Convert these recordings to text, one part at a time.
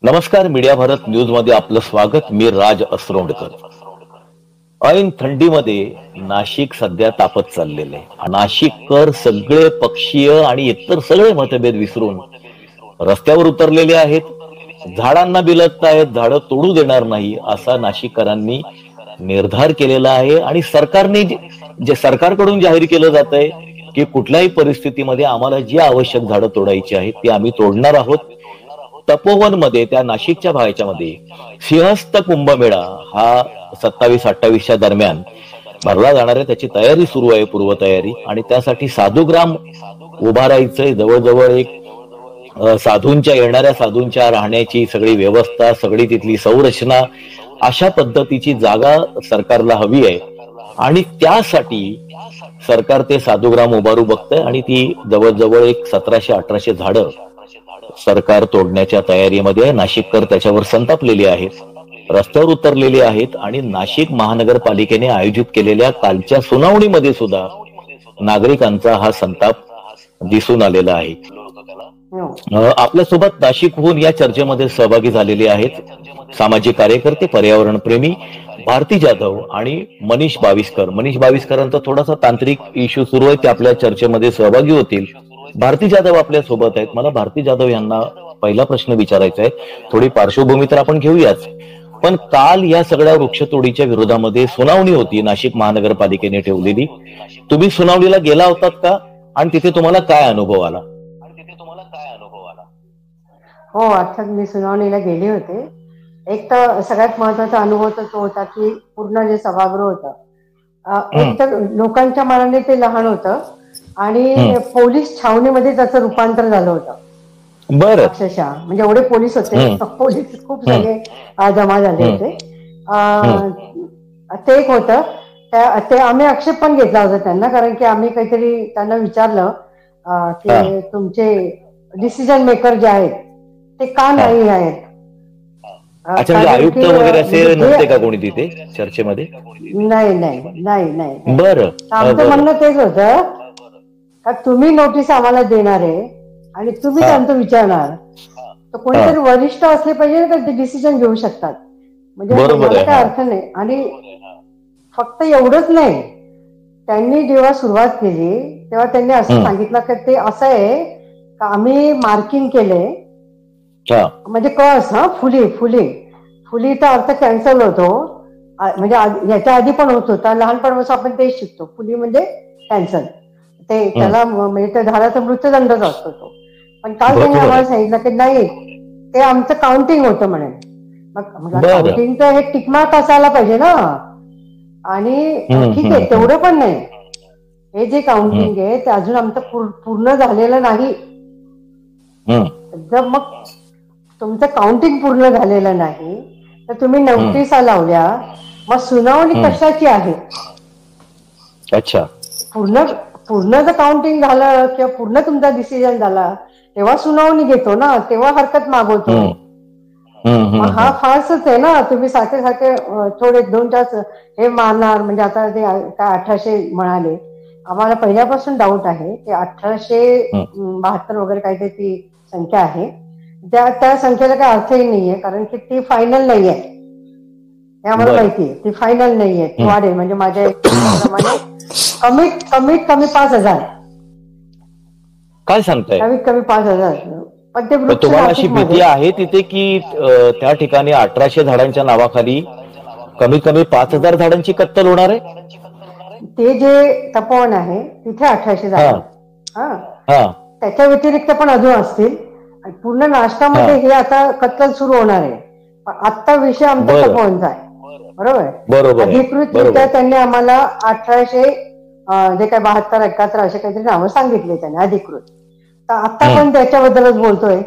नमस्कार. Media Bharat news मध्ये आपलं स्वागत. मी राज असरोंडकर. ऐन थंडीमध्ये नाशिक सध्या तापत चाललेलं आहे. नाशिककर सगळे पक्षीय आणि इतर सगळे मतभेद विसरून रस्त्यावर उतरलेले आहेत. झाडांना बिलगतायत, झाडं तोडू देणार नाही असा नाशिककरांनी निर्धार केलेला आहे. आणि सरकारने जे सरकारकडून जाहीर केलं जात आहे की कुठल्याही परिस्थितीमध्ये आम्हाला जी आवश्यक झाडं तोडायची आहेत ती आम्ही तोडणार आहोत. तपोवन मध्ये त्या नाशिकच्या भागाच्या मध्ये सिंहस्थ कुंभमेळा हा 27-28च्या दरम्यान भरला जाणार आहे. त्याची तयारी सुरू आहे, पूर्वतयारी. आणि त्यासाठी साधुग्राम उभारायचंय. जवळजवळ एक साधूंच्या येणाऱ्या साधूंच्या राहण्याची सगळी व्यवस्था, सगळी तिथली संरचना, अशा पद्धतीची जागा सरकारला हवी आहे. आणि त्यासाठी सरकार ते साधुग्राम उभारू बघतंय. आणि ती जवळजवळ एक 1700-1800 झाडं सरकार तोडण्याच्या तयारीमध्ये आहे. नाशिककर त्याच्यावर संतापलेले आहेत, रस्त्यावर उतरलेले आहेत. आणि नाशिक महानगरपालिकेने आयोजित केलेल्या कालच्या सुनावणीमध्ये सुद्धा नागरिकांचा हा संताप दिसून आलेला आहे. आपल्यासोबत नाशिकहून या चर्चेमध्ये सहभागी झालेले आहेत सामाजिक कार्यकर्ते, पर्यावरण प्रेमी भारती जाधव आणि मनीष बाविस्कर. मनीष बाविस्करांचा थोडासा तांत्रिक इश्यू सुरू आहे, ते आपल्या चर्चेमध्ये सहभागी होतील. भारती जाधव आपल्या सोबत आहेत. मला भारती जाधव यांना पहिला प्रश्न विचारायचा आहे. थोडी पार्श्वभूमी तर आपण घेऊयाच, पण काल या सगळ्या वृक्षतोडीच्या विरोधामध्ये सुनावणी होती नाशिक महानगरपालिकेने ठेवलेली. तुम्ही सुनावणीला गेला होतात का? आणि तिथे तुम्हाला काय अनुभव आला? हो, अर्थात मी सुनावणीला गेले होते. एक तर सगळ्यात महत्वाचा अनुभव तर तो होता की पूर्ण जे सभागृह होतं, एक तर लोकांच्या मनाने ते लहान होतं आणि पोलीस छावणीमध्ये त्याचं रूपांतर झालं होतं. बरं. अक्षरशः म्हणजे एवढे पोलीस होते, पोलीस खूप सगळे जमा झाले होते. ते एक होतं. ते आम्ही आक्षेप पण घेतला होता त्यांना, कारण की आम्ही काहीतरी त्यांना विचारलं की तुमचे डिसिजन मेकर जे आहेत ते का नाही आहेत. अच्छा, म्हणजे आयुक्त वगैरे असे नव्हते का कोणी तिथे चर्चेमध्ये? नाही नाही नाही नाही. बरं. आमचं म्हणणं तेच होतं का तुम्ही नोटीस आम्हाला देणार आहे आणि तुम्ही त्यांचं विचारणार, तर कोणीतरी वरिष्ठ असले पाहिजे का ते डिसिजन घेऊ शकतात. म्हणजे काय अर्थ नाही. आणि फक्त एवढंच नाही, त्यांनी जेव्हा सुरुवात केली तेव्हा त्यांनी असं सांगितलं की ते असं आहे का आम्ही मार्किंग केले, म्हणजे कळस फुलीचा अर्थ कॅन्सल होतो. म्हणजे याच्या आधी पण होत होता, लहानपणापासून आपण तेच शिकतो. फुली म्हणजे कॅन्सल, ते त्याला म्हणजे त्या झाडाचा मृत्यूदंडच असतो तो. पण काल त्यांनी आम्हाला सांगितलं की नाही, ते आमचं काउंटिंग होतं म्हणे. मग काउंटिंगचं हे टिकमार्क असायला पाहिजे ना. आणि ठीक आहे, तेवढं पण नाही. हे जे काउंटिंग आहे ते अजून आमचं पूर्ण झालेलं नाही. जर मग तुमचं काउंटिंग पूर्ण झालेलं नाही तर तुम्ही नोटिसा लावल्या, मग सुनावणी कशाची आहे? अच्छा, पूर्ण जर काउंटिंग झालं किंवा पूर्ण तुमचा डिसिजन झाला तेव्हा सुनावणी घेतो ना, तेव्हा हरकत मागवतो. हा फारच आहे ना. तुम्ही सारखे थोडे 2 तास हे मारणार. म्हणजे आता ते काय 1800 म्हणाले, आम्हाला पहिल्यापासून डाऊट आहे की 1872 वगैरे काहीतरी ती संख्या आहे. त्या संख्येला काही अर्थही नाहीये, कारण की ती फायनल नाहीये. हे आम्हाला माहितीये, ती फायनल नाहीये. ती वाढेल. म्हणजे माझ्या प्रमाणे कमीत कमी 5000. काय सांगताय? कमीत कमी 5000. पण ते तुम्हाला अशी भीती आहे तिथे की त्या ठिकाणी 1800 झाडांच्या नावाखाली कमीत कमी 5000 झाडांची कत्तल होणार आहे? ते जे तपोवन आहे तिथे 1800 झाड, त्याच्या व्यतिरिक्त पण अजून असतील. पूर्ण नाशकामध्ये हे आता कत्तल सुरू होणार आहे. आत्ता विषय आमचा तपोवनचा आहे. बरोबर. अधिकृतरित्या त्यांनी आम्हाला 1800 जे काय 72-71 असे काहीतरी नावं सांगितले त्यांनी अधिकृत. तर आता आपण त्याच्याबद्दलच बोलतोय.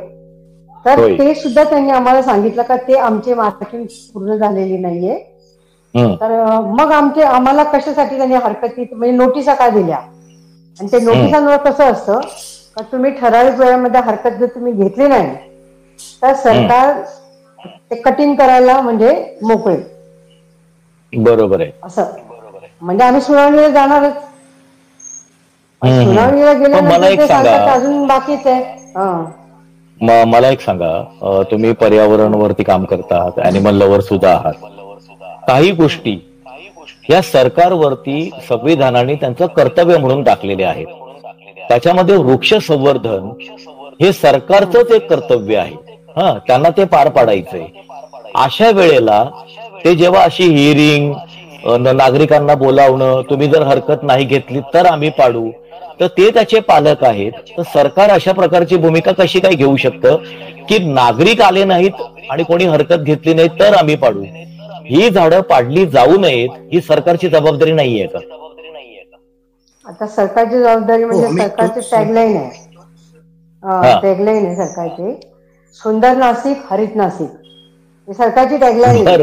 तर ते सुद्धा त्यांनी आम्हाला सांगितलं का ते आमची मार्किंग पूर्ण झालेली नाहीये. तर मग आम्हाला कशासाठी त्यांनी हरकती म्हणजे नोटिसा का दिल्या? आणि ते नोटिसांवर कसं असतं का तुम्ही ठराविक वेळेमध्ये हरकत जर तुम्ही घेतली नाही तर सरकार ते कटिंग करायला म्हणजे मोकळे. बरोबर आहे. असं म्हणजे आम्ही सुनावणीला जाणारच. सुनावणीला गेल्यानंतर ते सांगतात अजून बाकीच आहे. मला एक सांगा, तुम्ही पर्यावरणावरती काम करतात, अॅनिमल लव्हर सुद्धा आहात. काही गोष्टी या सरकारवरती संविधानाने त्यांचं कर्तव्य म्हणून टाकलेले आहेत. त्याच्यामध्ये वृक्ष संवर्धन हे सरकारचंच एक कर्तव्य आहे. त्यांना ते पार पाडायचंय. अशा वेळेला ते जेव्हा अशी हिअरिंग, नागरिकांना बोलावणं, तुम्ही जर हरकत नाही घेतली तर आम्ही पाडू, तर ते त्याचे पालक आहेत. तर सरकार अशा प्रकारची भूमिका कशी काय घेऊ शकतं की नागरिक आले नाहीत आणि कोणी हरकत घेतली नाही तर आम्ही पाडू? ही झाडं पाडली जाऊ नयेत ही सरकारची जबाबदारी नाहीये का? आता सरकारची जबाबदारी म्हणजे सरकारची टॅगलाईन आहे. टॅगलाईन आहे सरकारची, सुंदर नाशिक हरित नाशिक, ही सरकारची टॅगलाईन आहे.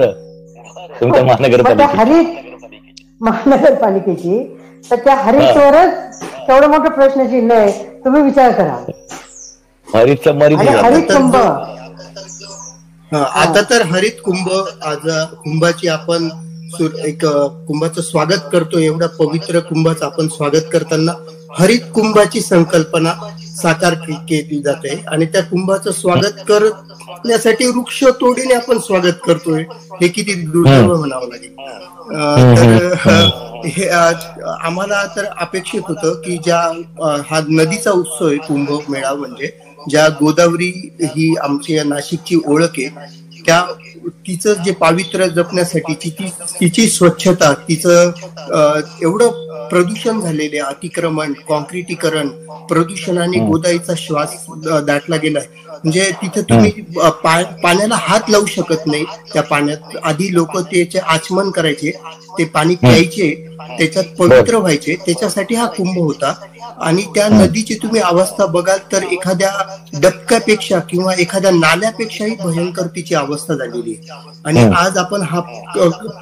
तुमच्या महानगरपालिकेची. तर त्या हरितवरच केवढं मोठं प्रश्नचिन्ह आहे, तुम्ही विचार करा. हरित कुंभ, आता तर हरित कुंभ, आज कुंभाची आपण एक कुंभाचं स्वागत करतो. एवढा पवित्र कुंभाचं आपण स्वागत करताना हरित कुंभाची संकल्पना साकार केली जाते आणि त्या कुंभाचं स्वागत करण्यासाठी वृक्ष तोडीने आपण स्वागत करतोय. हे किती दुर्दैव म्हणावं लागेल. तर हे आम्हाला तर अपेक्षित होतं की ज्या हा नदीचा उत्सव आहे कुंभमेळा, म्हणजे ज्या गोदावरी ही आमची नाशिकची ओळख आहे, त्या तिचं जे पावित्र्य जपण्यासाठी तिची स्वच्छता, तिचं एवढं प्रदूषण झालेले अतिक्रमण, कॉन्क्रिटीकरण, प्रदूषणाने गोदाईचा श्वास दाटला गेलाय. म्हणजे तिथे तुम्ही पाण्याला हात लावू शकत नाही. त्या पाण्यात आधी लोक त्याचे आचमन करायचे, ते पाणी प्यायचे, त्याच्यात पवित्र व्हायचे. त्याच्यासाठी हा कुंभ होता. आणि त्या नदीची तुम्ही अवस्था बघाल तर एखाद्या डबक्यापेक्षा किंवा एखाद्या नाल्यापेक्षाही भयंकर तिची अवस्था झालेली आहे. आणि आज आपण हा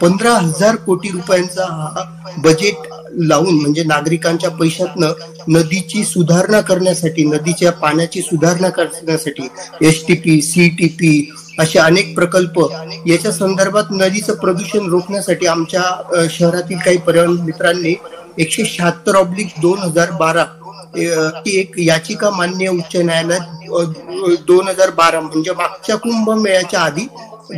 15,000 कोटी रुपयांचा हा बजेट लावून, म्हणजे नागरिकांच्या पैशातनं नदीची सुधारणा करण्यासाठी, नदीच्या पाण्याची सुधारणा करण्यासाठी STP, CTP असे अनेक प्रकल्प, याच्या संदर्भात नदीचं प्रदूषण रोखण्यासाठी आमच्या शहरातील काही पर्यावरण मित्रांनी 176/2012 ती एक याचिका मान्य उच्च न्यायालयात 2012 म्हणजे मागच्या कुंभमेळ्याच्या आधी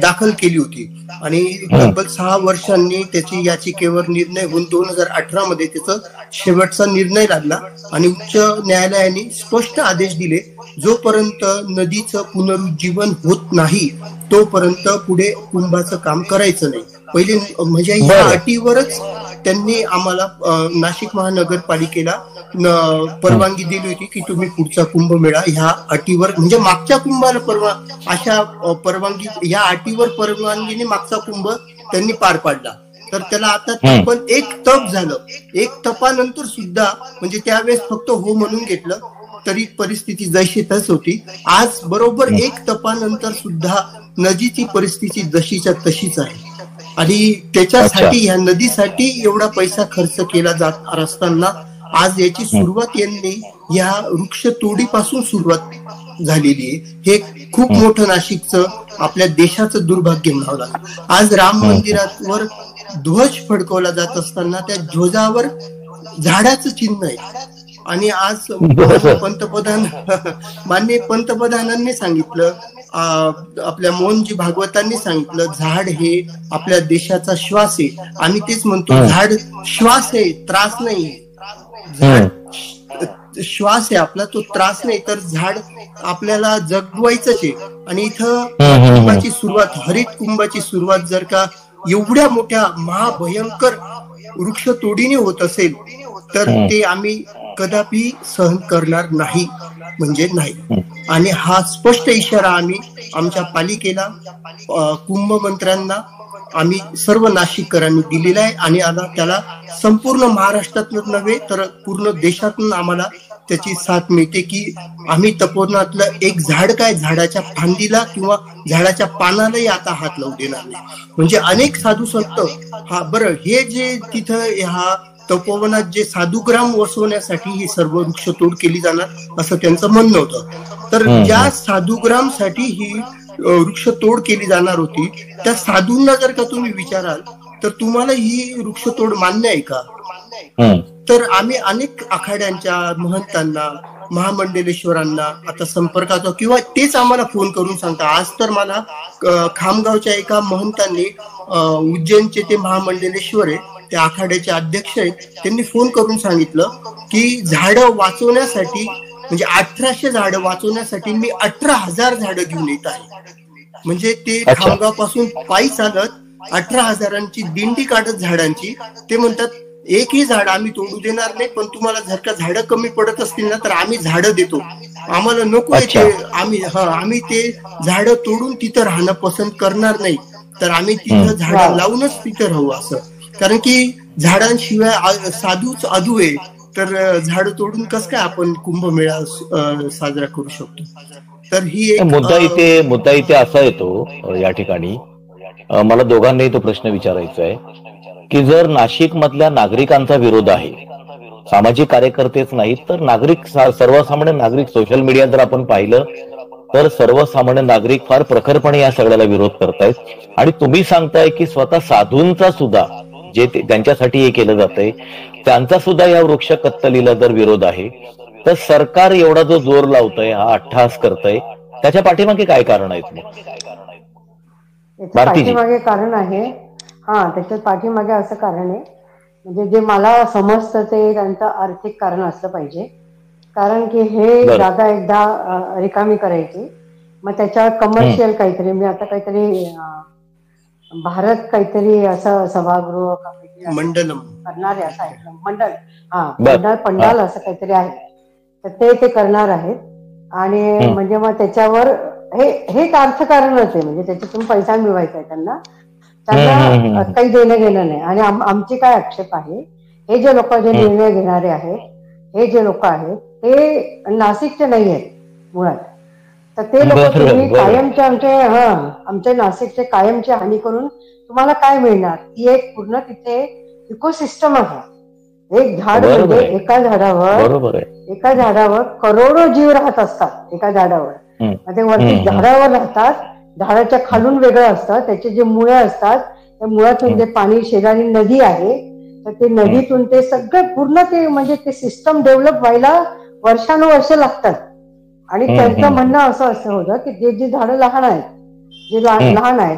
दाखल केली होती. आणि तब्बल 6 वर्षांनी त्याची याचिकेवर निर्णय होऊन 2018 मध्ये त्याचा शेवटचा निर्णय लागला. आणि उच्च न्यायालयाने स्पष्ट आदेश दिले, जोपर्यंत नदीचं पुनरुज्जीवन होत नाही तोपर्यंत पुढे कुंभाचं काम करायचं नाही. पहिले म्हणजे या अटीवरच त्यांनी आम्हाला नाशिक महानगरपालिकेला परवानगी दिली होती की तुम्ही पुढचा कुंभमेळा ह्या अटीवर, म्हणजे मागच्या कुंभाला अशा परवानगी, या अटीवर परवानगीने मागचा कुंभ त्यांनी पार पाडला. तर त्याला आता तब्बल 1 तप झालं. 1 तपानंतर सुद्धा, म्हणजे त्यावेळेस फक्त हो म्हणून घेतलं तरी परिस्थिती जशी तस होती. आज बरोबर 1 तपानंतर सुद्धा नदीची परिस्थिती जशीच्या तशीच आहे. आणि त्याच्यासाठी, ह्या नदीसाठी एवढा पैसा खर्च केला जात असताना आज याची सुरुवात यांनी या वृक्ष तोडीपासून सुरुवात झालेली आहे. हे खूप मोठं नाशिकचं, आपल्या देशाचं दुर्भाग्य म्हणावं लागेल. आज राम मंदिरावर ध्वज फडकवला जात असताना त्या ध्वजावर झाडाचं चिन्ह आहे. आणि आज माननीय पंतप्रधानांनी सांगितलं, आपल्या मोहनजी भागवतांनी सांगितलं, झाड हे आपल्या देशाचा श्वास आहे. आम्ही तेच म्हणतो, झाड श्वास आहे, त्रास नाही. झाड श्वास आहे आपला, तो त्रास नाही. तर झाड आपल्याला जगवायचंच आहे. आणि इथं कुंभाची सुरुवात, हरित कुंभाची सुरुवात जर का एवढ्या मोठ्या महाभयंकर वृक्ष तोडीने होत असेल तर ते आम्ही कदापि सहन करणार नाही, म्हणजे नाही. आणि हा स्पष्ट इशारा आम्ही आमच्या पालिकेला, कुंभमंत्र्यांना, आम्ही सर्व नाशिककरांनी दिलेला आहे. आणि आता त्याला संपूर्ण महाराष्ट्रातून नव्हे तर पूर्ण देशातून आम्हाला त्याची साथ मिळते की आम्ही तपोवनातलं एक झाड काय, झाडाच्या फांदीला किंवा झाडाच्या पानालाही आता हात लावू देणार नाही. म्हणजे अनेक साधू संत, हा बरं, हे जे तिथं ह्या तपोवनात जे साधुग्राम वसवण्यासाठी ही सर्व वृक्षतोड केली जाणार असं त्यांचं म्हणणं होतं. तर ज्या साधुग्रामसाठी ही वृक्षतोड केली जाणार होती, त्या साधूंना जर का तुम्ही विचाराल तर तुम्हाला ही वृक्षतोड मान्य आहे का? तर आम्ही अनेक आखाड्यांच्या महंतांना, महामंडलेश्वरांना आता संपर्कात, किंवा तेच आम्हाला फोन करून सांगता. आज तर मला खामगावच्या एका महंतांनी, उज्जैनचे ते महामंडलेश्वर आहे, ते आखाड्याचे अध्यक्ष आहेत, त्यांनी फोन करून सांगितलं की झाडं वाचवण्यासाठी, म्हणजे 1800 झाडं वाचवण्यासाठी मी 18,000 झाडं घेऊन येत आहे. म्हणजे ते खामगाव पासून पायी चालत 18,000ची दिंडी काढत झाडांची. ते म्हणतात एकही झाड आम्ही तोडू देणार नाही, पण तुम्हाला जर का झाडं कमी पडत असतील ना तर आम्ही झाडं देतो. आम्हाला नको आहे ते, आम्ही ते झाडं तोडून तिथं राहणं पसंत करणार नाही, तर आम्ही तिथं झाडं लावूनच तिथं राहू असं. कारण की झाडांशिवाय साधूच अधू आहे, तर झाडं तोडून कसं काय आपण कुंभमेळा साजरा करू शकतो. तर ही एक मुद्दा इथे असा येतो या ठिकाणी. मला दोघांनाही तो प्रश्न विचारायचा आहे की जर नाशिक मधल्या नागरिकांचा विरोध आहे, सामाजिक कार्यकर्तेच नाहीत तर नागरिक, सर्वसामान्य नागरिक, सोशल मीडिया जर आपण पाहिलं तर सर्वसामान्य नागरिक फार प्रखरपणे या सगळ्याला विरोध करतायत. आणि तुम्ही सांगताय की स्वतः साधूंचा सुद्धा, जे त्यांच्यासाठी हे केलं जातंय, त्यांचा सुद्धा या वृक्ष कत्तलीला जर विरोध आहे, तर सरकार एवढा जो जोर लावतंय, हा अट्टहास करतंय, त्याच्या पाठीमागे काय कारण आहेत? पाठीमागे कारण आहे, त्याच्या पाठीमागे असं कारण आहे, म्हणजे जे मला समजतं ते त्यांचं आर्थिक कारण असलं पाहिजे. कारण की हे जागा एकदा रिकामी करायची, मग त्याच्यावर कमर्शियल काहीतरी, मी आता काहीतरी भारत काहीतरी असं सभागृह मंडलम करणार आहे असं ऐकलं, मंडळ पंडाल असं काहीतरी आहे, तर ते करणार आहेत. आणि म्हणजे मग त्याच्यावर हे एक अर्थकारणच आहे, म्हणजे त्याच्यातून पैसा मिळवायचा आहे त्यांना काही देणं घेणं नाही. आणि आमचे काय आक्षेप आहे, हे जे लोक जे निर्णय घेणारे आहेत, हे जे लोक आहेत ते नाशिकचे नाही आहेत मुळात. तर ते लोक तुम्ही कायमचे आमच्या नाशिकचे कायमची हानी करून तुम्हाला काय मिळणार? ती एक पूर्ण तिथे इकोसिस्टम आहे. एक झाड म्हणजे एका झाडावर करोडो जीव राहत असतात. एका झाडावर ते वरती झाडावर राहतात, झाडाच्या खालून वेगळं असतं, त्याचे जे मुळे असतात त्या मुळातून जे पाणी, शेजारी नदी आहे, तर ते नदीतून ते सगळं पूर्ण ते म्हणजे ते सिस्टम डेव्हलप व्हायला वर्षानुवर्ष लागतात. आणि त्यांचं म्हणणं असं होतं की जे झाडं लहान आहेत,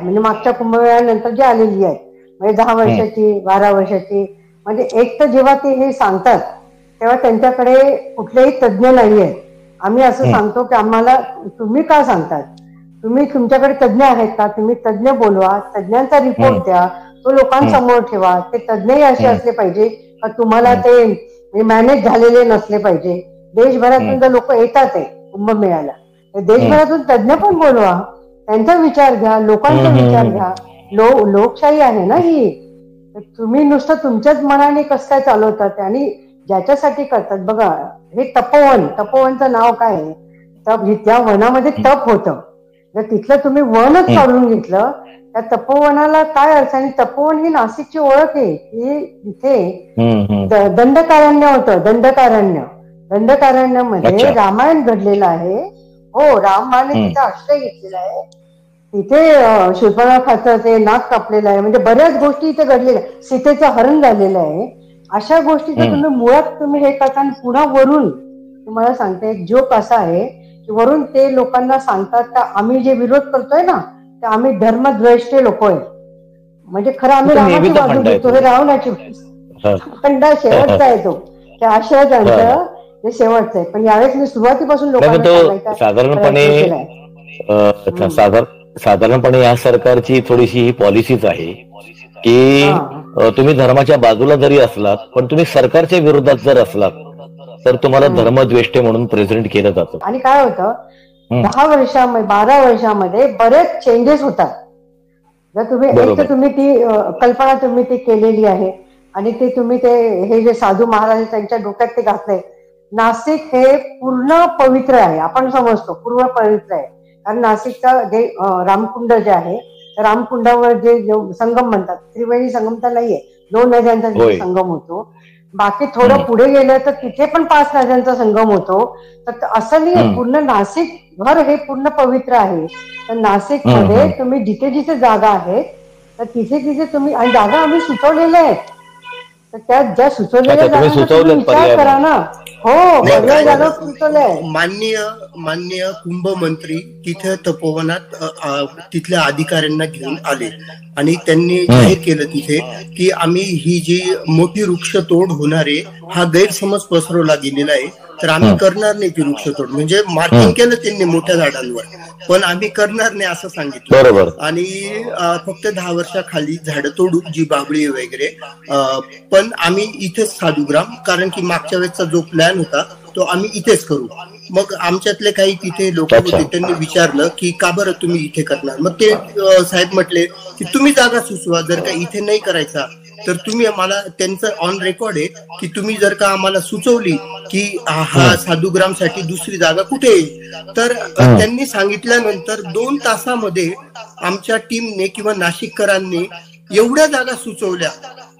म्हणजे मागच्या कुंभमेळ्यानंतर जे आलेली आहेत, म्हणजे 10 वर्षाची 12 वर्षाची, म्हणजे एक तर जेव्हा ते हे सांगतात तेव्हा त्यांच्याकडे कुठलेही तज्ज्ञ नाही आहेत. आम्ही असं सांगतो की आम्हाला तुम्ही का सांगतात, तुम्ही तुमच्याकडे तज्ज्ञ आहेत का, तुम्ही तज्ज्ञ बोलवा, तज्ज्ञांचा रिपोर्ट द्या, तो लोकांसमोर ठेवा. ते तज्ज्ञही असे असले पाहिजे का तुम्हाला ते मॅनेज झालेले नसले पाहिजे. देशभरातून जर लोक येतात आहे कुंभमेळ्याला, तर देशभरातून तज्ज्ञ पण बोलवा, त्यांचा विचार घ्या, लोकांचा विचार घ्या. लोकशाही आहे ना ही. तुम्ही नुसतं तुमच्याच मनाने कसं काय चालवतात आणि ज्याच्यासाठी करतात. बघा हे तपोवनचं नाव काय आहे, त्या वनामध्ये तप होतं, जर तिथलं तुम्ही वनच काढून घेतलं, त्या तपोवनाला काय अर्थ? आणि तपोवन ही नाशिकची ओळख आहे की इथे दंडकारण्य होतं. दंडकारण्यामध्ये रामायण घडलेलं आहे. हो, रामाने तिथे आश्रय घेतलेला आहे, तिथे शूर्पणखाचं ते नाक कापलेलं आहे, म्हणजे बऱ्याच गोष्टी इथे घडलेल्या आहेत. सीतेचं हरण झालेलं आहे. अशा गोष्टीचं तुम्ही मुळात हे करता. पुन्हा वरून तुम्हाला सांगते, एक जोक असा आहे की वरून ते लोकांना सांगतात का आम्ही जे विरोध करतोय ना, ते आम्ही धर्मद्वेष्टे लोक आहे. म्हणजे खरं आम्ही रामाची बाजू घेतो, हे रावणाची खंडा शेवटचा आहे तो, त्या आशयाचं हे शेवटचं आहे. पण यावेळेस मी सुरुवातीपासून लोकांना साधारणपणे या सरकारची थोडीशी ही पॉलिसीच आहे की तुम्ही धर्माच्या बाजूला जरी असलात, पण तुम्ही सरकारच्या विरोधात जर असलात तर तुम्हाला धर्मद्वेष्टे म्हणून प्रेझेंट केलं जातं. आणि काय होतं, 10 वर्षामध्ये 12 वर्षामध्ये बरेच चेंजेस होतात. जर तुम्ही एक तर तुम्ही ती कल्पना तुम्ही ती केलेली आहे आणि ते तुम्ही ते हे जे साधू महाराज त्यांच्या डोक्यात ते घातलंय. नाशिक हे पूर्ण पवित्र आहे, आपण समजतो पूर्ण पवित्र आहे. कारण नाशिकचा जे रामकुंड जे आहे, रामकुंडावर जे संगम म्हणतात, त्रिवेणी संगम तर नाहीये, 2 नद्यांचा संगम होतो. बाकी थोडं पुढे गेलं तर तिथे पण 5 नद्यांचा संगम होतो. तर असं नाही, पूर्ण नाशिक घर हे पूर्ण पवित्र आहे. तर नाशिक मध्ये तुम्ही जिथे जिथे जागा आहेत तर तिथे तुम्ही, आणि जागा आम्ही सुचवलेल्या आहेत, तर त्या ज्या सुचवलेल्या जागा विचार करा ना. हो, बघा जागा सुचवलंय. माननीय कुंभमंत्री तिथे तपोवनात तिथल्या अधिकाऱ्यांना घेऊन आले आणि त्यांनी जाहीर केलं तिथे की आम्ही ही जी मोठी वृक्षतोड होणार आहे हा गैरसमज पसरवला गेलेला आहे, तर आम्ही करणार नाही ती वृक्षतोड. म्हणजे मार्किंग केलं त्यांनी मोठ्या झाडांवर, पण आम्ही करणार नाही असं सांगितलं. बरोबर. आणि फक्त 10 वर्षाखाली झाडं तोडू जी बाबळी वगैरे, पण आम्ही इथेच साधूग्राम, कारण की मागच्या वेळेचा जो प्लॅन होता तो आम्ही इथेच करू. मग आमच्यातले काही तिथे लोक होते, त्यांनी विचारलं की का बरं तुम्ही इथे करणार. मग ते साहेब म्हटले की तुम्ही जागा सुचवा, जर का इथे नाही करायचा तर तुम्ही आम्हाला, त्यांचं ऑन रेकॉर्ड आहे की तुम्ही जर का आम्हाला सुचवली की हा साधूग्रामसाठी दुसरी जागा कुठे आहे, तर त्यांनी सांगितल्यानंतर 2 तासामध्ये आमच्या टीमने किंवा नाशिककरांनी एवढ्या जागा सुचवल्या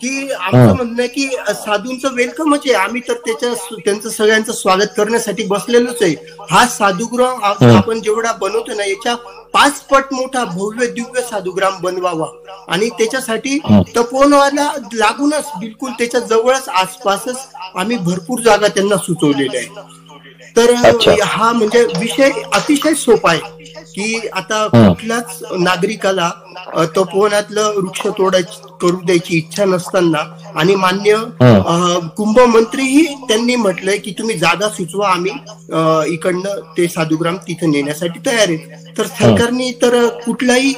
की आमचं म्हणणं आहे की साधूंचं वेलकमच आहे. आम्ही तर त्यांचं सगळ्यांचं स्वागत करण्यासाठी बसलेलोच आहे. हा साधूग्राम आपण जेवढा बनवतो ना, याच्या 5 पट मोठा भव्य दिव्य साधूग्राम बनवावा आणि त्याच्यासाठी तपोवनाला लागूनच बिलकुल त्याच्या जवळच आसपासच आम्ही भरपूर जागा त्यांना सुचवलेल्या आहे. तर हा म्हणजे विषय अतिशय सोपा आहे की आता कुठल्याच नागरिकाला तपोवनातलं वृक्षतोड करू द्यायची इच्छा नसताना, आणि मान्य कुंभमंत्रीही त्यांनी म्हटलंय की तुम्ही जागा सुचवा, आम्ही इकडनं ते साधूग्राम तिथे नेण्यासाठी तयार आहे. तर सरकारने तर कुठलाही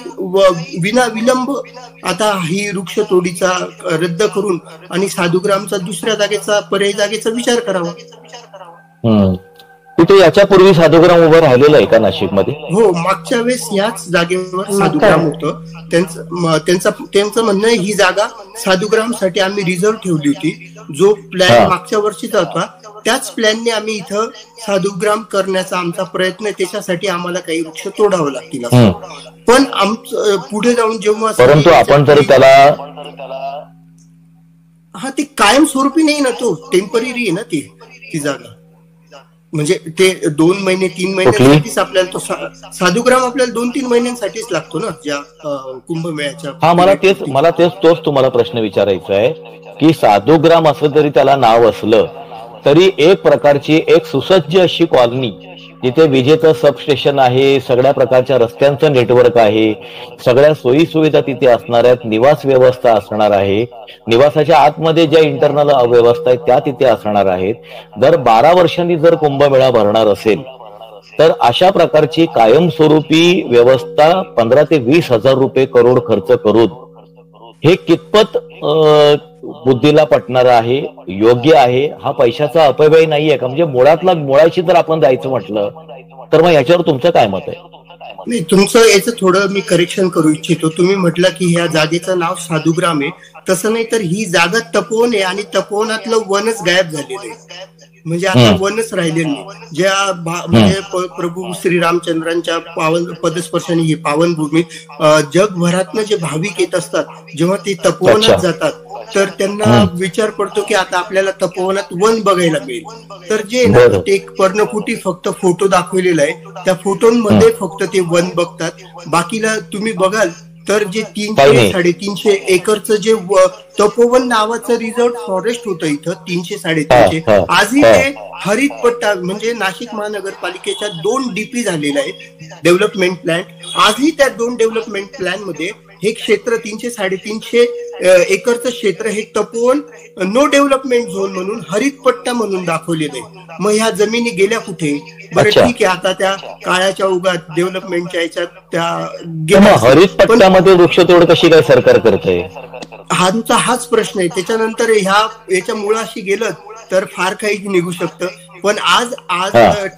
विना विलंब आता ही वृक्षतोडीचा रद्द करून आणि साधूग्रामचा दुसऱ्या जागेचा, पर्यायी जागेचा विचार करावा. तिथे याच्यापूर्वी साधूग्राम उभं राहिलेलं आहे का नाशिकमध्ये? हो, मागच्या वेळेस याच जागेवर साधूग्राम होतं. त्यांचं म्हणणं ही जागा साधूग्रामसाठी आम्ही रिझर्व्ह ठेवली होती. जो प्लॅन मागच्या वर्षीचा होता त्याच प्लॅनने आम्ही इथं साधूग्राम करण्याचा आमचा प्रयत्न आहे. त्याच्यासाठी आम्हाला काही वृक्ष तोडावं लागतील असं. पण पुढे जाऊन जेव्हा, परंतु आपण जर त्याला, हा ते कायमस्वरूपी नाही ना, तो टेम्पररी आहे ना ती जागा. म्हणजे ते 2 महिने 3 महिन्यांसाठीच आपल्याला तो साधूग्राम आपल्याला 2-3 महिन्यांसाठीच लागतो ना, ज्या कुंभमेळ्याच्या. हा, मला तोच तुम्हाला प्रश्न विचारायचा आहे की साधूग्राम असं जरी त्याला नाव असलं तरी एक प्रकारची एक सुसज्ज अशी कॉलनी, जिथे विजेचं सबस्टेशन आहे, सगळ्या प्रकारच्या रस्त्यांचं नेटवर्क आहे, सगळ्या सोयी सुविधा तिथे असणार आहेत, निवास व्यवस्था असणार आहे, निवासाच्या आतमध्ये ज्या इंटरनल व्यवस्था आहेत त्या तिथे असणार आहेत. दर 12 वर्षांनी जर कुंभमेळा भरणार असेल तर अशा प्रकारची कायमस्वरूपी व्यवस्था 15 ते 20 हजार रुपये करोड खर्च करून हे कितपत बुद्धीला पटणार आहे, योग्य आहे? हा पैशाचा अपव्यय नाहीये का? म्हणजे मुळाशी जर आपण जायचं म्हटलं तर मग याच्यावर तुमचं काय मत आहे? नाही, तुमचं याचं थोडं मी करेक्शन करू इच्छितो. तुम्ही म्हटलं की ह्या जागेचं नाव साधूग्राम आहे, तसं नाही तर ही जागा तपोवन आहे आणि तपोवनातलं वनच गायब झालेलं आहे. म्हणजे आता वनच राहिलेलं नाही. ज्या म्हणजे प्रभू श्रीरामचंद्रांच्या पावन पदस्पर्शाने ही पावनभूमी, जगभरातनं जे भाविक येत असतात जेव्हा ते तपोवनात जातात तर त्यांना विचार पडतो की आता आपल्याला तपोवनात वन बघायला मिळेल. तर जे ते एक पर्णकुटी फक्त फोटो दाखवलेला आहे, त्या फोटोमध्ये फक्त ते वन बघतात. बाकीला तुम्ही बघाल तर जे 300-350 एकरचं जे तपोवन नावाचं रिझर्व्ह फॉरेस्ट होतं इथं 300-350, आजही ते हरित पट्टा, म्हणजे नाशिक महानगरपालिकेच्या 2 DP झालेल्या आहेत डेव्हलपमेंट प्लॅन. आजही त्या 2 डेव्हलपमेंट प्लॅन मध्ये हे क्षेत्र 300-350 एकरचं क्षेत्र हे तपोवन नो डेव्हलपमेंट झोन म्हणून हरित पट्टा म्हणून दाखवलेलं आहे. मग ह्या जमिनी गेल्या कुठे? बरं ठीक आहे, आता त्या काळाच्या ओघात डेव्हलपमेंटच्या याच्यात त्या हरित पट्ट्यामध्ये वृक्षतोड कशी काय सरकार करतंय? हाच प्रश्न आहे. त्याच्यानंतर याच्या मुळाशी गेलं तर फार काही निघू शकतं. पण आज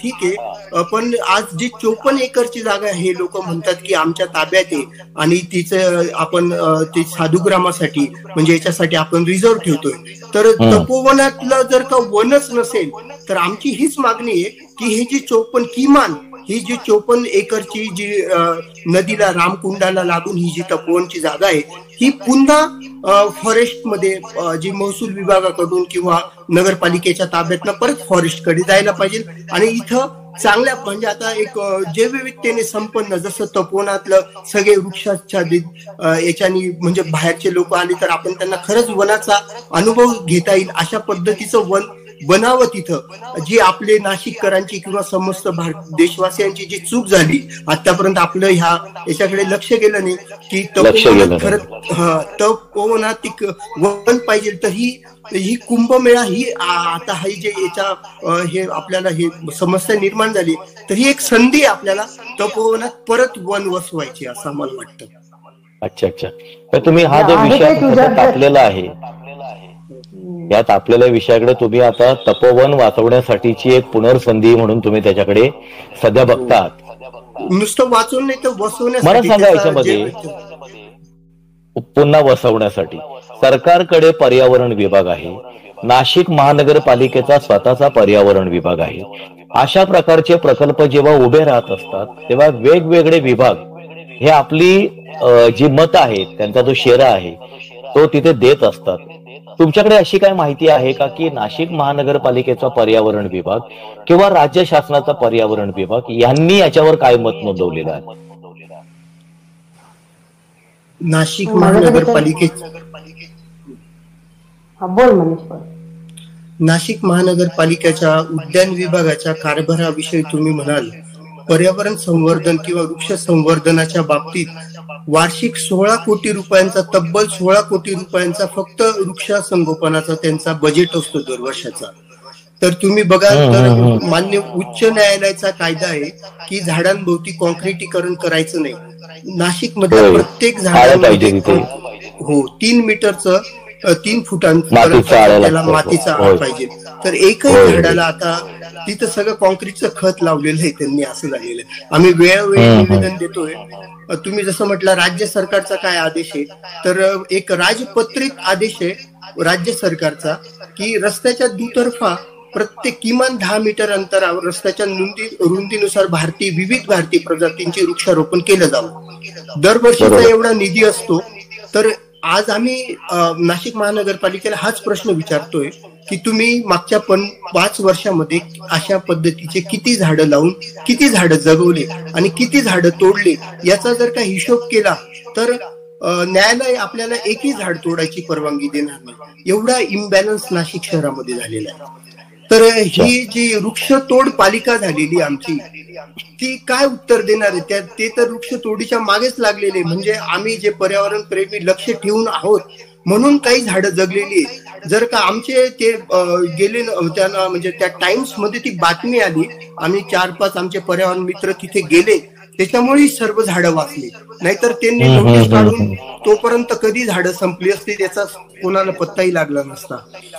ठीक आहे, पण आज जी 54 एकरची जागा हे लोक म्हणतात की आमच्या ताब्यात आहे आणि तिचं आपण ते साधूग्रामासाठी म्हणजे याच्यासाठी आपण रिझर्व्ह ठेवतोय. तर तपोवनातलं जर का वनच नसेल तर आमची हीच मागणी आहे की ही जी 54 किमान ही जी 54 एकरची जी नदीला रामकुंडाला लागून ही जी तपोवनची जागा आहे ही पुन्हा फॉरेस्टमध्ये जी महसूल विभागाकडून किंवा नगरपालिकेच्या ताब्यातनं परत फॉरेस्टकडे जायला पाहिजे. आणि इथं चांगल्या म्हणजे आता एक जैवविविधतेने संपन्न जसं तपोवनातलं सगळे वृक्षाच्छादित याच्यानी म्हणजे बाहेरचे लोक आले तर आपण त्यांना खरंच वनाचा अनुभव घेता येईल अशा पद्धतीचं वन बनावं तिथं. जी आपले नाशिककरांची किंवा समस्त देशवासियांची जी चूक झाली आतापर्यंत आपलं याच्याकडे लक्ष गेलं नाही की तपोवनात खरं तपोवनात वन पाहिजे. तर ही कुंभमेळा ही आता ही जे हे आपल्याला हे समस्या निर्माण झाली तर ही एक संधी आपल्याला तपोवनात परत वन वसवायची असं मला वाटतं. अच्छा अच्छा. तर तुम्ही हा जो विषय तापलेला आहे या तापलेल्या विषयाकडे तुम्ही आता तपोवन वाचवण्यासाठीची एक पुनर्संधी म्हणून तुम्ही त्याच्याकडे सध्या बघतात. नुसतं वाचून नाही तर वसवण्यासाठी. मला सांगा याच्यामध्ये पुन्हा वसवण्यासाठी सरकारकडे पर्यावरण विभाग आहे, नाशिक महानगरपालिकेचा स्वतःचा पर्यावरण विभाग आहे. अशा प्रकारचे प्रकल्प जेव्हा उभे राहत असतात तेव्हा वेगवेगळे विभाग हे आपली जी मत आहेत त्यांचा जो शेरा आहे तो तिथे देत असतात. तुमच्याकडे अशी काय माहिती आहे का की नाशिक महानगरपालिकेचा पर्यावरण विभाग किंवा राज्य शासनाचा पर्यावरण विभाग यांनी याच्यावर काय मत नोंदवलेलं आहे? नाशिक नाशिक महानगरपालिकेच्या उद्यान विभागाच्या कारभाराविषयी तुम्ही म्हणाल, पर्यावरण संवर्धन किंवा वृक्ष संवर्धनाच्या बाबतीत वार्षिक 16 कोटी रुपयांचा तब्बल 16 कोटी रुपयांचा फक्त वृक्ष संगोपनाचा त्यांचा बजेट असतो दरवर्षाचा. तर तुम्ही बघाल तर मान्य उच्च न्यायालयाचा कायदा आहे की झाडांभोवती कॉन्क्रिटीकरण करायचं नाही. नाशिकमध्ये प्रत्येक झाडामध्ये 3 मीटरचं 3 फुटांचं त्याला मातीचा आळ पाहिजे. तर एकही झाडाला आता तिथं सगळं कॉन्क्रीटचं खत लावलेलं आहे त्यांनी, असं झालेलं आहे. आम्ही वेळोवेळी निवेदन देतोय. तुम्ही जसं म्हटलं राज्य सरकारचा काय आदेश आहे, तर एक राजपत्रित आदेश आहे राज्य सरकारचा की रस्त्याच्या दुतर्फा प्रत्येक किमान 10 मीटर अंतरावर रस्त्याच्या रुंदीनुसार विविध भारतीय प्रजातींचे वृक्षारोपण केलं जावं. दरवर्षीचा एवढा निधी असतो. तर आज आम्ही नाशिक महानगरपालिकेला हाच प्रश्न विचारतोय की तुम्ही मागच्या 5 वर्षामध्ये अशा पद्धतीचे किती झाडं लावून किती झाडं जगवले आणि किती झाडं तोडले याचा जर का हिशोब केला तर न्यायालय आपल्याला एकही झाड तोडायची परवानगी देणार नाही. एवढा इम्बॅलन्स नाशिक शहरामध्ये झालेला आहे. तर ही जी वृक्षतोड पालिका झालेली आमची ती काय उत्तर देणार आहे? ते तर वृक्षतोडीच्या मागेच लागलेले. म्हणजे आम्ही जे पर्यावरण प्रेमी लक्ष ठेवून आहोत म्हणून काही झाडं जगलेली आहेत. जर का आमचे ते गेले त्यांना म्हणजे त्या टाइम्स मध्ये ती बातमी आली, आम्ही 4-5 आमचे पर्यावरण मित्र तिथे गेले, त्याच्यामुळे सर्व झाडं वाचली. नाहीतर त्यांनी नोटीस काढून तोपर्यंत कधी झाडं संपली असती त्याचा कोणाला पत्ताही लागला नसता.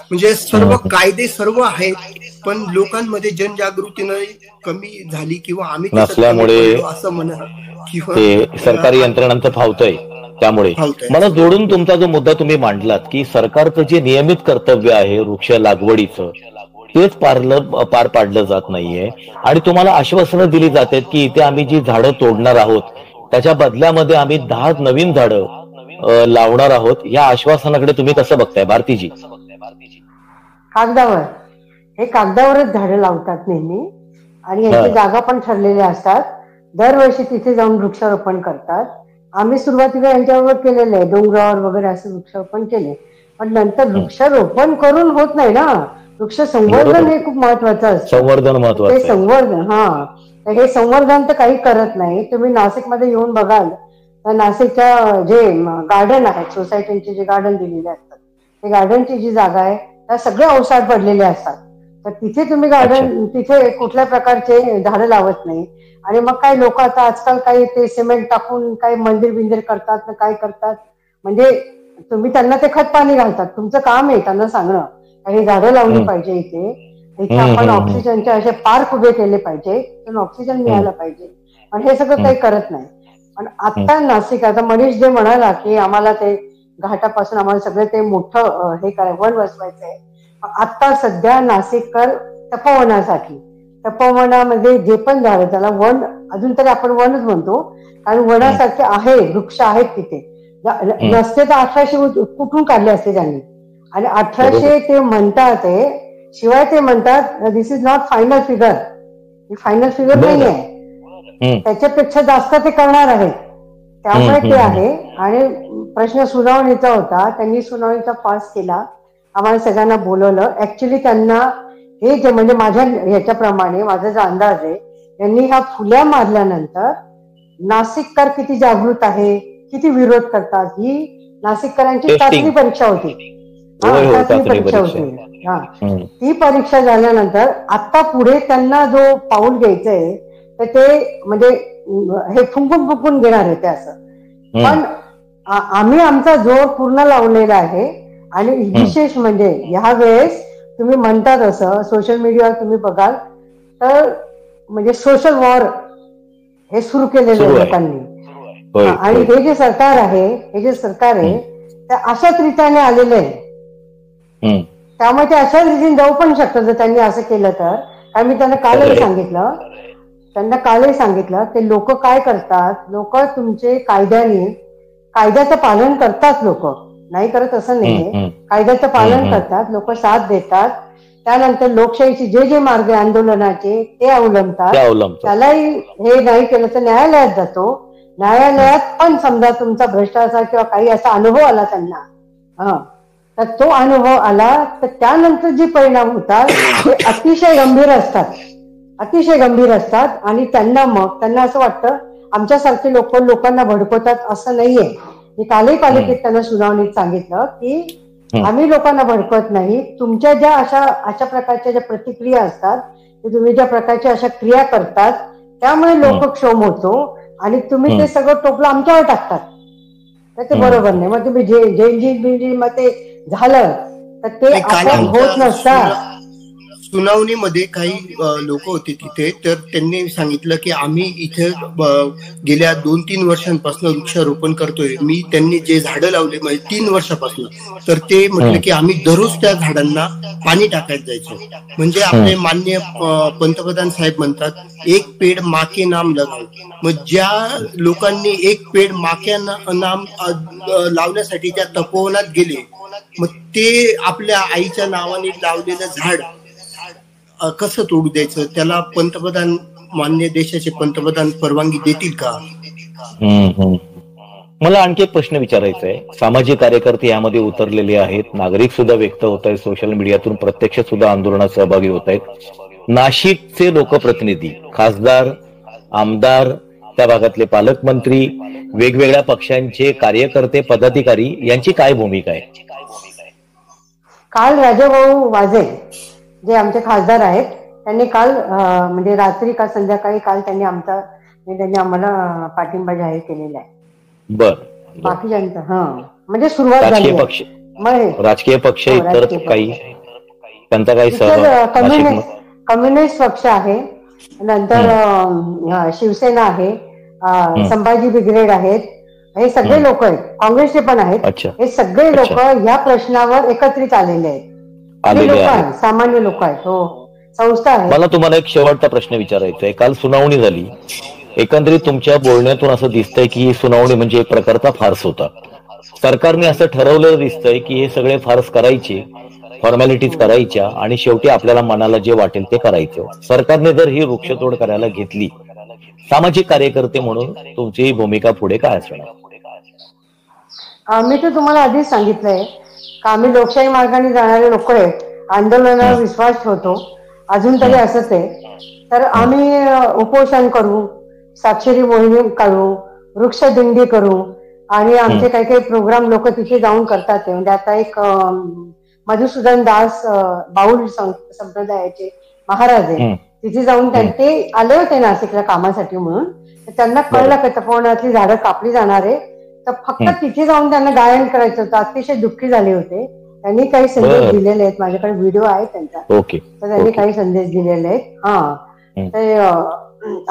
म्हणजे सर्व कायदे सर्व आहेत पण लोकांमध्ये जनजागृती कमी झाली किंवा आम्ही नसल्यामुळे असं म्हणा किंवा सरकारी यंत्रणांचं फावतंय. त्यामुळे मला जोडून तुमचा जो मुद्दा तुम्ही मांडलात की सरकारचं जे नियमित कर्तव्य आहे वृक्ष लागवडीचं तेच पार पाडलं जात नाहीये आणि तुम्हाला आश्वासनं दिली जातात की इथे आम्ही जी झाडं तोडणार आहोत त्याच्या बदल्यामध्ये आम्ही 10 नवीन झाडं लावणार आहोत. या आश्वासनाकडे तुम्ही कसं बघताय भारतीजी? कागदावर हे कागदावरच झाडं लावतात नेहमी आणि यांच्या जागा पण ठरलेल्या असतात. दरवर्षी तिथे जाऊन वृक्षारोपण करतात. आम्ही सुरुवातीला यांच्यावर केलेलं आहे, डोंगरावर वगैरे असं वृक्षारोपण केले. पण नंतर वृक्षारोपण करून होत नाही ना, वृक्ष संवर्धन हे खूप महत्वाचं असतं. संवर्धन महत्वाचं, ते संवर्धन. हे संवर्धन तर काही करत नाही. तुम्ही नाशिकमध्ये येऊन बघाल तर नाशिकच्या जे गार्डन आहेत सोसायटीचे जे गार्डन दिलेले असतात ते गार्डनची जी जागा आहे त्या सगळे अवसाद पडलेले असतात. तर तिथे तुम्ही गार्डन तिथे कुठल्या प्रकारचे झाडं लावत नाही. आणि मग काय लोक आता आजकाल काही ते सिमेंट टाकून काही मंदिर बिंदिर करतात ना काय करतात. म्हणजे तुम्ही त्यांना ते खत पाणी घालतात. तुमचं काम आहे त्यांना सांगणं काही झाडं लावली पाहिजे, इथे आपण ऑक्सिजनचे असे पार्क उभे केले पाहिजे, त्यांना ऑक्सिजन मिळालं पाहिजे. पण हे सगळं काही करत नाही. पण आता नाशिक आता मनीष जे म्हणाला की आम्हाला ते घाटापासून आम्हाला सगळं ते मोठं हे वन वसवायचंय. आता सध्या नाशिककर तपोवनामध्ये जे पण झाडं त्याला वन अजून तरी आपण वनच म्हणतो कारण वनासारखे आहे वृक्ष आहेत तिथे. नसते तर 1800 कुठून काढले असते त्यांनी. आणि 1800 ते म्हणतात शिवाय ते म्हणतात this is not final figure. ही फायनल फिगर नाही आहे, त्याच्यापेक्षा जास्त ते करणार आहेत. त्यामुळे ते आहे. आणि प्रश्न सुनावणीचा होता, त्यांनी सुनावणीचा पास केला, आम्हाला सगळ्यांना बोलवलं. ऍक्च्युली त्यांना हे जे म्हणजे माझ्या ह्याच्याप्रमाणे माझा जो अंदाज आहे, यांनी ह्या फुल्या मारल्यानंतर नाशिककर किती जागृत आहे, किती विरोध करतात, ही नाशिककरांची चाचणी परीक्षा होती. चाचणी परीक्षा होती. ती परीक्षा झाल्यानंतर आता पुढे त्यांना जो पाऊल घ्यायचंय तर ते म्हणजे हे फुंकून घेणार आहे ते असं. पण आम्ही आमचा जोर पूर्ण लावलेला आहे. आणि विशेष म्हणजे ह्या वेळेस तुम्ही म्हणतात असं सोशल मीडियावर तुम्ही बघाल तर म्हणजे सोशल वॉर हे सुरू केलेलं आहे लोकांनी. आणि हे जे सरकार आहे ते अशाच रीतीने आलेलं आहे. त्यामुळे ते अशाच रीतीने जाऊ पण शकतं जर त्यांनी असं केलं तर. कारण मी त्यांना कालही सांगितलं ते लोक काय करतात, लोक तुमचे कायद्याचं पालन करतात, लोक नाही करत असं नाहीये, कायद्याचं पालन करतात, लोक साथ देतात. त्यानंतर लोकशाहीचे जे मार्ग आंदोलनाचे ते अवलंबतात. त्यालाही हे नाही केलं तर न्यायालयात जातो. न्यायालयात पण समजा तुमचा भ्रष्टाचार किंवा काही असा अनुभव आला त्यांना, तर तो अनुभव आला तर त्यानंतर जे परिणाम होतात ते अतिशय गंभीर असतात. आणि त्यांना असं वाटतं आमच्यासारखे लोकांना भडकवतात असं नाहीये. मी कालही पालिकेत त्यांना सुनावणीत सांगितलं की आम्ही लोकांना भडकवत नाही. तुमच्या ज्या अशा प्रकारच्या ज्या प्रतिक्रिया असतात, तुम्ही ज्या प्रकारच्या अशा क्रिया करतात त्यामुळे लोक क्षोभ होतो आणि तुम्ही ते सगळं टोपलं आमच्यावर टाकतात, तर ते बरोबर नाही. मग तुम्ही जेल मग ते झालं तर ते आपण होत नसतात. सुनावणीमध्ये काही लोक होते तिथे, तर त्यांनी सांगितलं की आम्ही इथे गेल्या 2-3 वर्षांपासून वृक्षारोपण करतोय. त्यांनी जे झाडं लावले म्हणजे 3 वर्षापासून, तर ते म्हटलं की आम्ही दररोज त्या झाडांना पाणी टाकायला जायचो. म्हणजे आपले माननीय पंतप्रधान साहेब म्हणतात एक पेड माके नाम लगाओ. मग ज्या लोकांनी एक पेड माके नाम लावण्यासाठी त्या तपोवनात गेले, मग ते आपल्या आईच्या नावाने लावलेलं झाड कसं तोडू द्यायचं? त्याला मान्य देशाचे पंतप्रधान परवानगी देतील का? मला आणखी एक प्रश्न विचारायचा आहे. सामाजिक कार्यकर्ते यामध्ये उतरलेले आहेत, नागरिक सुद्धा व्यक्त होत आहेत, सोशल मीडियातून प्रत्यक्ष सुद्धा आंदोलनात सहभागी होत आहेत. नाशिकचे लोकप्रतिनिधी, खासदार, आमदार, त्या भागातले पालकमंत्री, वेगवेगळ्या पक्षांचे कार्यकर्ते, पदाधिकारी यांची काय भूमिका आहे? काल राजाभाऊ वाजे जे आमचे खासदार आहेत त्यांनी काल म्हणजे रात्री का संध्याकाळी काल त्यांनी आम्हाला पाठिंबा जाहीर केलेला आहे. बाकीच्यांचा म्हणजे सुरुवात झाली. राजकीय पक्ष इतर काही त्यांचा काही कम्युनिस्ट पक्ष आहे, नंतर शिवसेना आहे, संभाजी ब्रिगेड आहेत, हे सगळे लोक आहेत, काँग्रेसचे पण आहेत. हे सगळे लोक या प्रश्नावर एकत्रित आलेले आहेत. सामान्य लोक आहेत, संस्था आहे. मला तुम्हाला एक शेवटचा प्रश्न विचारायचा आहे. काल सुनावणी झाली. एकंदरीत तुमच्या बोलण्यातून असं दिसतंय की ही सुनावणी म्हणजे एक प्रकारचा फार्स होता. सरकारने असं ठरवलं दिसतंय की हे सगळे फार्स करायचे, फॉर्मॅलिटीज करायच्या आणि शेवटी आपल्याला मनाला जे वाटेल ते करायचं. सरकारने जर ही वृक्षतोड करायला घेतली, सामाजिक कार्यकर्ते म्हणून तुमची ही भूमिका पुढे काय असणार? मी तर तुम्हाला आधीच सांगितलंय का आम्ही लोकशाही मार्गाने जाणारे लोक आहेत, आंदोलनावर विश्वास ठेवतो, अजून तरी असंच आहे. तर आम्ही उपोषण करू, साक्षरी मोहीम काढू, वृक्षदिंडी करू आणि आमचे काही काही प्रोग्राम लोक तिथे जाऊन करतात. म्हणजे आता एक मधुसूदन दास बाऊल संप्रदायाचे महाराज आहे, तिथे जाऊन ते आले होते नाशिकला कामासाठी म्हणून. त्यांना कळलं की तपोवनातली झाडं कापली जाणार आहे, तर फक्त तिथे जाऊन त्यांना गायन करायचं होतं. अतिशय दुःखी झाले होते. त्यांनी काही संदेश दिलेले आहेत, माझ्याकडे व्हिडिओ आहे त्यांचा, तर त्यांनी काही संदेश दिलेले आहेत. ते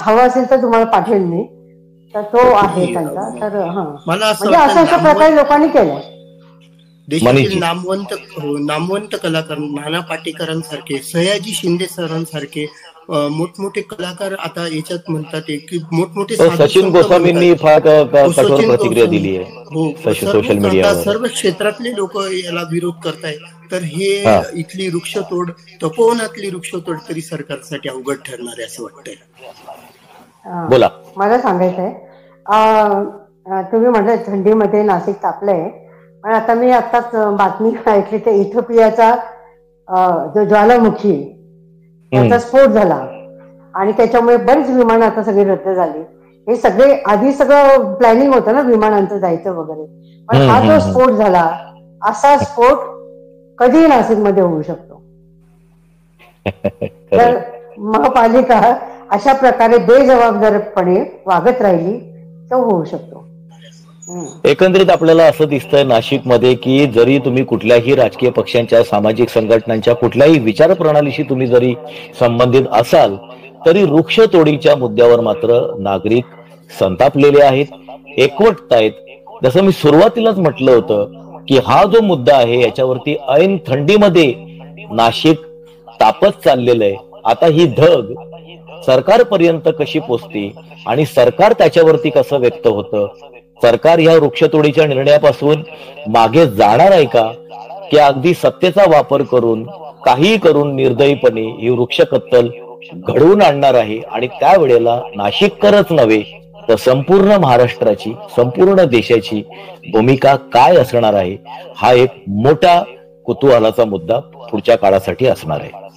हवा असेल तर तुम्हाला पाठवेल मी, तर तो आहे त्यांचा. तर म्हणजे अशा प्रकारे लोकांनी केलं. देशातील नामवंत कलाकार नाना पाटेकरांसारखे, सयाजी शिंदे सरांसारखे मोठमोठे कलाकार आता याच्यात म्हणतात की मोठमोठे सचिन गोस्वामींनी फार कठोर प्रतिक्रिया दिली आहे सोशल मीडियावर. सर्व क्षेत्रातले लोक याला विरोध करतायत. तर हे इथली वृक्षतोड, तपोवनातली वृक्षतोड तरी सरकारसाठी अवघड ठरणार आहे असं वाटतंय. बोला. मला सांगायचंय, तुम्ही म्हटलं थंडीमध्ये नाशिक तापलंय, पण आता मी आताच बातमी ऐकली ते इथिओपियाचा जो ज्वालामुखी त्याचा स्फोट झाला आणि त्याच्यामुळे बरीच विमानं आता सगळी रद्द झाली. हे सगळे आधी सगळं प्लॅनिंग होतं ना विमानांचं जायचं वगैरे, पण हा जो स्फोट झाला असा स्फोट कधीही नाशिकमध्ये होऊ शकतो. तर महापालिका अशा प्रकारे बेजबाबदारपणे वागत राहिली तर होऊ शकतो. एकंदरीत आपल्याला असं दिसतंय नाशिकमध्ये की जरी तुम्ही कुठल्याही राजकीय पक्षांच्या, सामाजिक संघटनांच्या, कुठल्याही विचार प्रणालीशी तुम्ही जरी संबंधित असाल तरी वृक्षतोडीच्या मुद्द्यावर मात्र नागरिक संतापलेले आहेत, एकवटत आहेत. जसं मी सुरुवातीलाच म्हटलं होतं की हा जो मुद्दा आहे याच्यावरती ऐन थंडीमध्ये नाशिक तापत चाललेलं आहे. आता ही धग सरकारपर्यंत कशी पोचते आणि सरकार त्याच्यावरती कसं व्यक्त होतं, सरकार ह्या वृक्षतोडीच्या निर्णयापासून मागे जाणार आहे का, की अगदी सत्तेचा वापर करून काही करून निर्दयीपणे ही वृक्ष कत्तल घडवून आणणार आहे आणि त्यावेळेला नाशिककरच नव्हे तर संपूर्ण महाराष्ट्राची, संपूर्ण देशाची भूमिका काय असणार आहे, हा एक मोठा कुतूहलाचा मुद्दा पुढच्या काळासाठी असणार आहे.